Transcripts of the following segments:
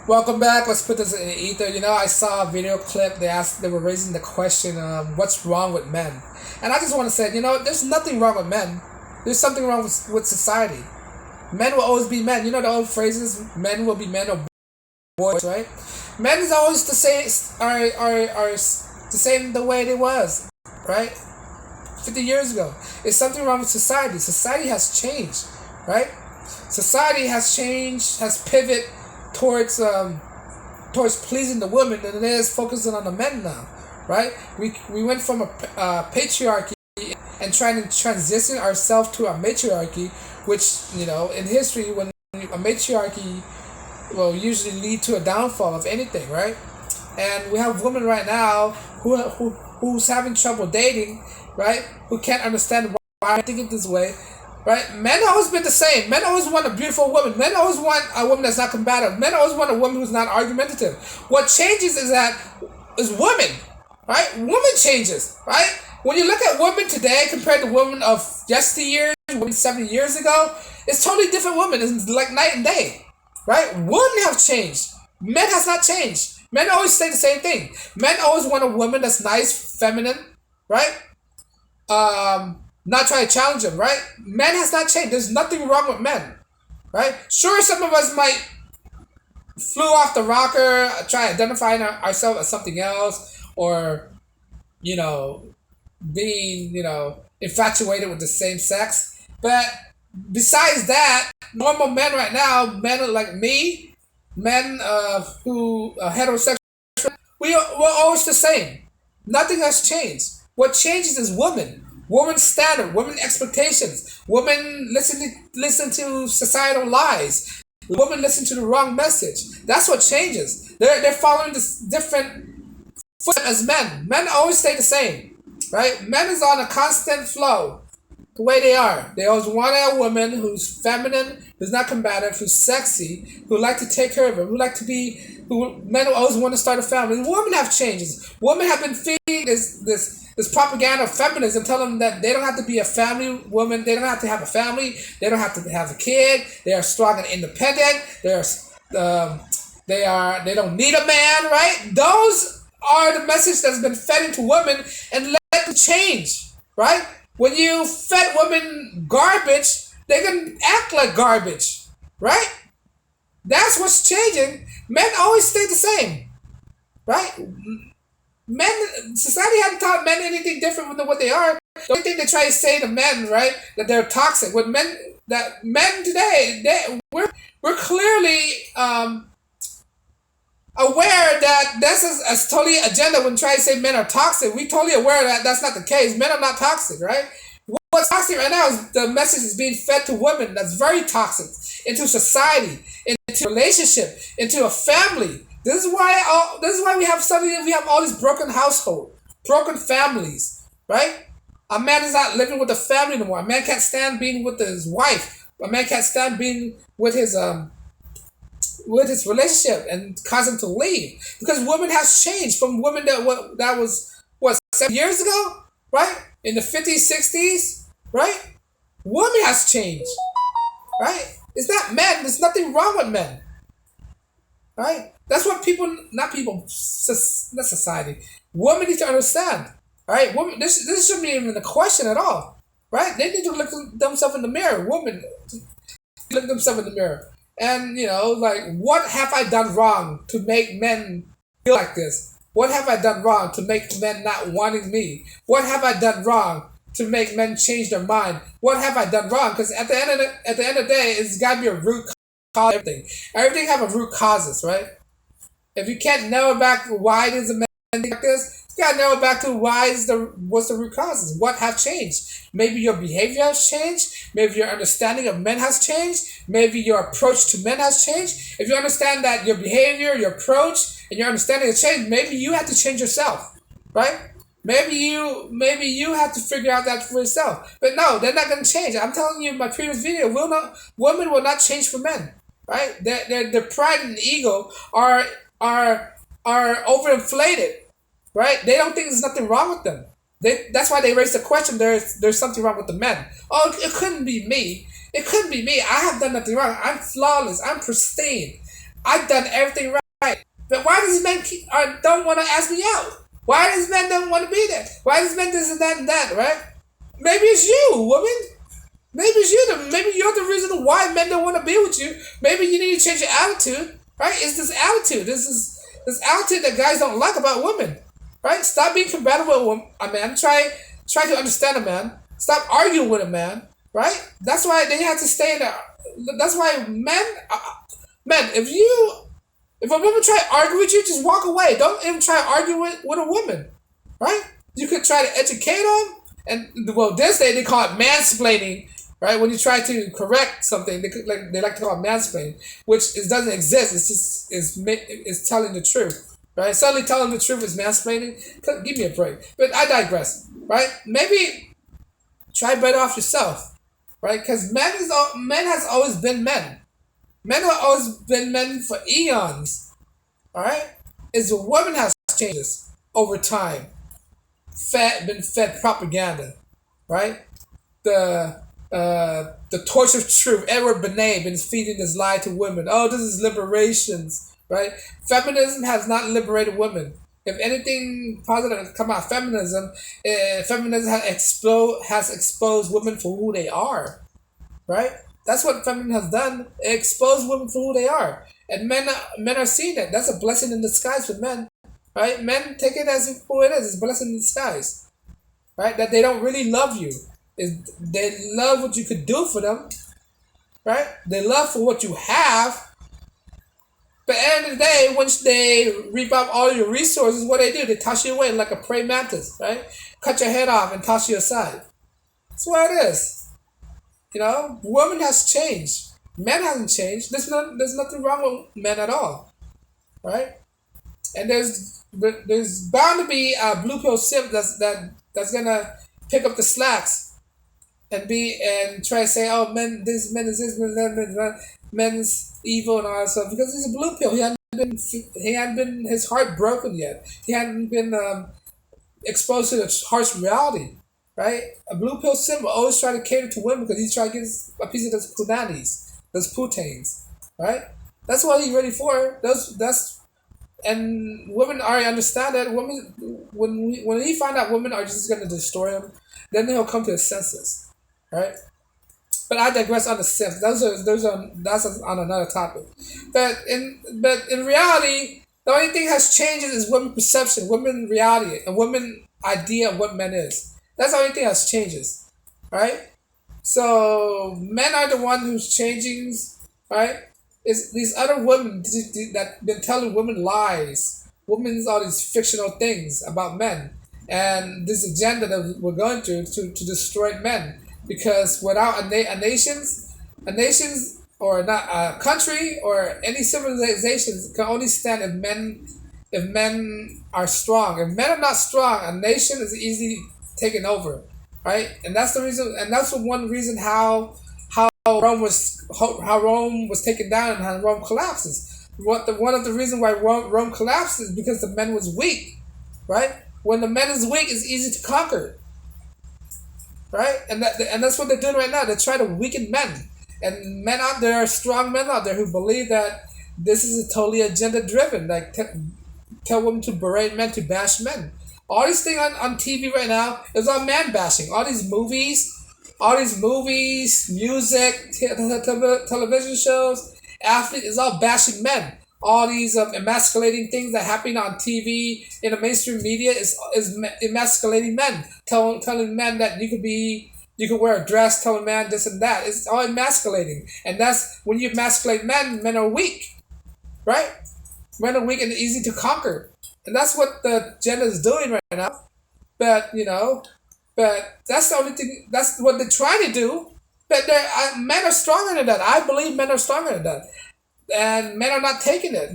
Welcome back. Let's put this in the ether. I saw a video clip. They were raising the question, what's wrong with men? And I just want to say, there's nothing wrong with men. There's something wrong with society. Men will always be men. You know the old phrases, men will be men or boys, right? Men is always the same, are the same the way it was, right? 50 years ago. It's something wrong with society. Society has changed, right? Society has changed, has pivoted towards pleasing the women than it is focusing on the men now, right? We went from a patriarchy and trying to transition ourselves to a matriarchy, which in history, when a matriarchy will usually lead to a downfall of anything, right? And we have women right now who's having trouble dating, right? Who can't understand why I'm thinking this way. Right? Men always been the same. Men always want a beautiful woman. Men always want a woman that's not combative. Men always want a woman who's not argumentative. What changes is women. Right? Woman changes. Right? When you look at women today compared to women of yesteryear, women 70 years ago, it's totally different women. It's like night and day. Right? Women have changed. Men has not changed. Men always say the same thing. Men always want a woman that's nice, feminine, right? Not try to challenge them, right? Men has not changed. There's nothing wrong with men, right? Sure, some of us might flew off the rocker, try identifying ourselves as something else, or being infatuated with the same sex. But besides that, normal men right now, men like me, men who are heterosexual, we're always the same. Nothing has changed. What changes is women. Women's standard, women expectations, women listen to societal lies, women listen to the wrong message. That's what changes. They're following this different foot as men. Men always stay the same, right? Men is on a constant flow, the way they are. They always want a woman who's feminine, who's not combative, who's sexy, who like to take care of them, men who always want to start a family. Women have changes. Women have been feeding this propaganda of feminism, telling them that they don't have to be a family woman, they don't have to have a family, they don't have to have a kid, they are strong and independent, they don't need a man, right? Those are the message that's been fed into women, and let them change, right? When you fed women garbage, they can act like garbage, right? That's what's changing. Men always stay the same, right? Society hasn't taught men anything different than what they are. The only thing they try to say to men, right, that they're toxic. Men today, we're clearly aware that this is totally agenda when trying to say men are toxic. We're totally aware that that's not the case. Men are not toxic, right? What's toxic right now is the message is being fed to women that's very toxic into society, into relationship, into a family. This is why we have all these broken households, broken families, right? A man is not living with a family anymore. A man can't stand being with his wife. A man can't stand being with his relationship and cause him to leave, because women has changed from women that was 7 years ago, right? In the 50s, 60s, right? Woman has changed, right? It's not men. There's nothing wrong with men, right? That's what not society. Women need to understand, right? Women, this shouldn't be even a question at all, right? They need to look themselves in the mirror. Women look themselves in the mirror, and what have I done wrong to make men feel like this? What have I done wrong to make men not wanting me? What have I done wrong to make men change their mind? What have I done wrong? Because at the end of the day, it's got to be a root cause. Everything have a root causes, right? If you can't narrow back why does a man think like this, you gotta narrow back to what's the root causes. What have changed? Maybe your behavior has changed. Maybe your understanding of men has changed. Maybe your approach to men has changed. If you understand that your behavior, your approach, and your understanding has changed, maybe you have to change yourself, right? Maybe you have to figure out that for yourself. But no, they're not gonna change. I'm telling you in my previous video, women will not change for men, right? Their pride and ego are overinflated, right? They don't think there's nothing wrong with them. That's why they raise the question. There's something wrong with the men. Oh, it couldn't be me. It couldn't be me. I have done nothing wrong. I'm flawless. I'm pristine. I've done everything right. But why does men don't want to ask me out? Why does men don't want to be there? Why does men this and that and that, right? Maybe it's you, woman. Maybe it's you. Maybe you're the reason why men don't want to be with you. Maybe you need to change your attitude, right? It's this attitude. This attitude that guys don't like about women, right? Stop being combative with a man. Try to understand a man. Stop arguing with a man, right? That's why they have to stay in there. That's why men, if a woman try to argue with you, just walk away. Don't even try to argue with a woman, right? You could try to educate them, and well, this day they call it mansplaining, right? When you try to correct something, they like to call it mansplaining, which doesn't exist. It's just is telling the truth, right? Suddenly telling the truth is mansplaining. Give me a break. But I digress, right? Maybe try better off yourself, right? Because men has always been men. Men have always been men for eons, all right? It's the woman has changes over time, been fed propaganda, right? The torch of truth. Edward Benet been feeding this lie to women. Oh, this is liberations, right? Feminism has not liberated women. If anything positive has come out of feminism, feminism has exposed women for who they are, right? That's what feminism has done. It exposed women for who they are, and men are seeing it. That's a blessing in disguise for men, right? Men take it as who it is. It's a blessing in disguise, right? That they don't really love you. They love what you could do for them, right? They love for what you have. But at the end of the day, once they reap up all your resources, what they toss you away like a prey mantis, right? Cut your head off and toss you aside. That's what it is. You know, woman has changed. Men hasn't changed. There's nothing wrong with men at all, right? And there's bound to be a blue pill simp that's gonna pick up the slacks and try to say, oh, men is this, men's evil and all that stuff, because he's a blue pill. He hadn't been his heart broken yet. He hadn't been exposed to the harsh reality, right? A blue pill simp will always try to cater to women because he's trying to get a piece of those punanis, those putains, right? That's what he's ready for. And women already understand that. Women, when he find out women are just going to destroy him, then he'll come to his senses, right? But I digress on the simps. That's on another topic. But in reality, the only thing has changed is women perception, women reality, and women idea of what men is. That's the only thing that's changes, right? So men are the one who's changing, right? It's these other women that been telling women lies, women's all these fictional things about men, and this agenda that we're going through to destroy men. Because without a nation's or not a country or any civilizations can only stand if men are strong. If men are not strong, a nation is easily taken over, right? And that's the reason. And that's one reason how Rome was taken down and how Rome collapses. One of the reasons why Rome collapses is because the men was weak, right? When the man is weak, it's easy to conquer. Right, and that's what they're doing right now. They're trying to weaken men, and men out there are strong men out there who believe that this is totally agenda driven. Like tell women to berate men, to bash men. All these things on TV right now is all man bashing. All these movies, music, television shows, athletes is all bashing men. All these emasculating things that happen on TV in the mainstream media is emasculating men, telling men that you could wear a dress, telling men this and that. It's all emasculating, and that's when you emasculate men. Men are weak, right? Men are weak and easy to conquer, and that's what the agenda is doing right now. But that's the only thing. That's what they're trying to do. But men are stronger than that. I believe men are stronger than that. And men are not taking it.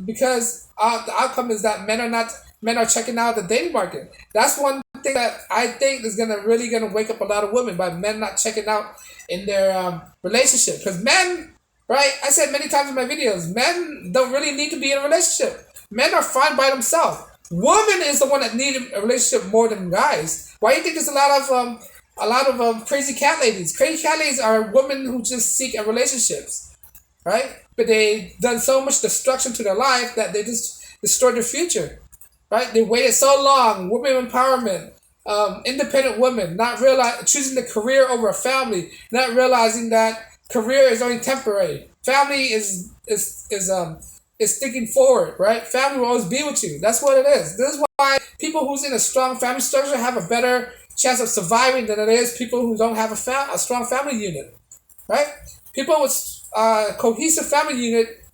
Because the outcome is that men are checking out the dating market. That's one thing that I think is really gonna wake up a lot of women by men not checking out in their relationship. Because men, right? I said many times in my videos, men don't really need to be in a relationship. Men are fine by themselves. Woman is the one that needs a relationship more than guys. Why do you think there's a lot of crazy cat ladies? Crazy cat ladies are women who just seek a relationships. right? But they done so much destruction to their life that they just destroyed their future, right? They waited so long. Women empowerment, independent women, not realize choosing the career over a family, not realizing that career is only temporary. Family is thinking forward, right? Family will always be with you. That's what it is. This is why people who's in a strong family structure have a better chance of surviving than it is people who don't have a strong family unit, right? People with cohesive family unit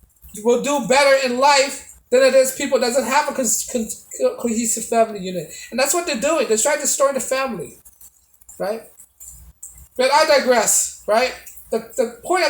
will do better in life than it is people that doesn't have a cohesive family unit, and that's what they're doing. They're trying to destroy the family, right? But I digress, right? The point of this